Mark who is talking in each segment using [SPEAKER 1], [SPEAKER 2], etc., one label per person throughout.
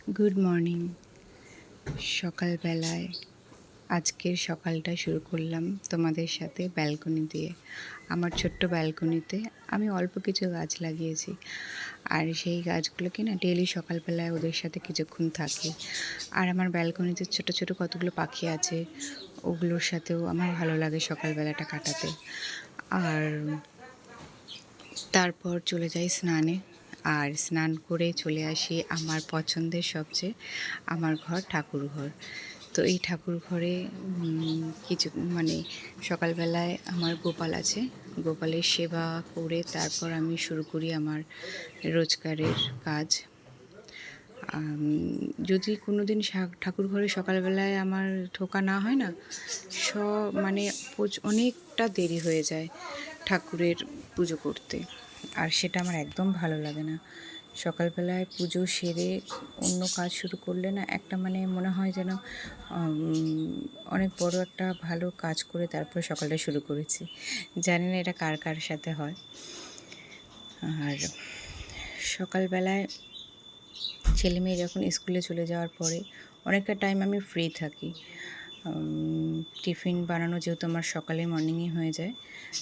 [SPEAKER 1] Good morning. সকালবেলায় আজকের সকালটা শুরু করলাম তোমাদের সাথে ব্যালকনি দিয়ে। আমার ছোট্ট ব্যালকনিতে আমি অল্প কিছু গাছ লাগিয়েছি, আর সেই গাছগুলোকে না ডেইলি সকালবেলায় ওদের সাথে কিছুক্ষণ থাকি। আর আমার ব্যালকনিতে ছোট ছোট কতগুলো পাখি আছে, ওগুলোর সাথেও আমার ভালো লাগে সকালবেলাটা কাটাতে। আর তারপর চলে যাই স্নানে, আর স্নান করে চলে আসি আমার পছন্দের সবচেয়ে আমার ঘর ঠাকুর ঘর। তো এই ঠাকুর ঘরে কিছু সকালবেলায় আমার গোপাল আছে, গোপালের সেবা করে তারপর আমি শুরু করি আমার রোজগারের কাজ। যদি কোনো দিন ঠাকুর ঘরে সকালবেলায় আমার ঢোকা না হয় না, অনেকটা দেরি হয়ে যায় ঠাকুরের পুজো করতে, আর সেটা আমার একদম ভালো লাগে না। সকালবেলায় পুজো সেরে অন্য কাজ শুরু করলে না একটা মনে হয় যেন অনেক বড় একটা ভালো কাজ করে তারপরে সকালটা শুরু করেছি। জানি না এটা কার কার সাথে হয়। আর সকালবেলায় ছেলে মেয়ে যখন স্কুলে চলে যাওয়ার পরে অনেকটা টাইম আমি ফ্রি থাকি। টিফিন বানানো যেহেতু আমার সকালে মর্নিংয়ে হয়ে যায়,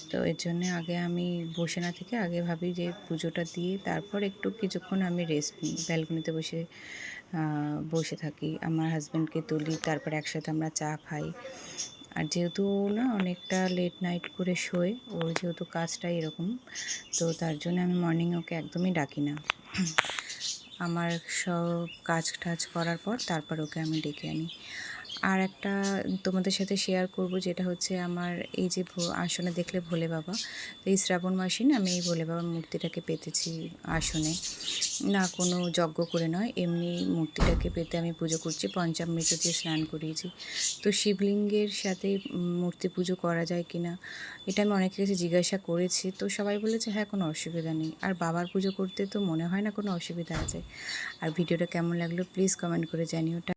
[SPEAKER 1] তো এর জন্যে আগে আমি বসে না থেকে আগে ভাবি যে পুজোটা দিয়ে তারপর একটু কিছুক্ষণ আমি রেস্ট নিই, ব্যালকনিতে বসে থাকি। আমার হাজব্যান্ডকে তুলি, তারপর একসাথে আমরা চা খাই। আর যেহেতু না অনেকটা লেট নাইট করে শোয়, ওর যেহেতু কাজটাই এরকম, তো তার জন্য আমি মর্নিংয়ে ওকে একদমই ডাকি না। আমার সব কাজ টাজ করার পর তারপর ওকে আমি ডেকে আনি। আর একটা তোমাদের সাথে শেয়ার করব, যেটা হচ্ছে আমার এই যে আসনে দেখলে ভোলে বাবা, তো এই শ্রাবণ মাসে না আমি এই ভোলে বাবার মূর্তিটাকে পেতেছি আসনে, না কোনো যজ্ঞ করে নয়, এমনি মূর্তিটাকে পেতে আমি পুজো করছি, পঞ্চামৃত দিয়ে স্নান করিয়েছি। তো শিবলিঙ্গের সাথে মূর্তি পুজো করা যায় কি না, এটা আমি অনেকের কাছে জিজ্ঞাসা করেছি, তো সবাই বলেছে হ্যাঁ কোনো অসুবিধা নেই। আর বাবার পুজো করতে তো মনে হয় না কোনো অসুবিধা আছে। আর ভিডিওটা কেমন লাগলো প্লিজ কমেন্ট করে জানিও।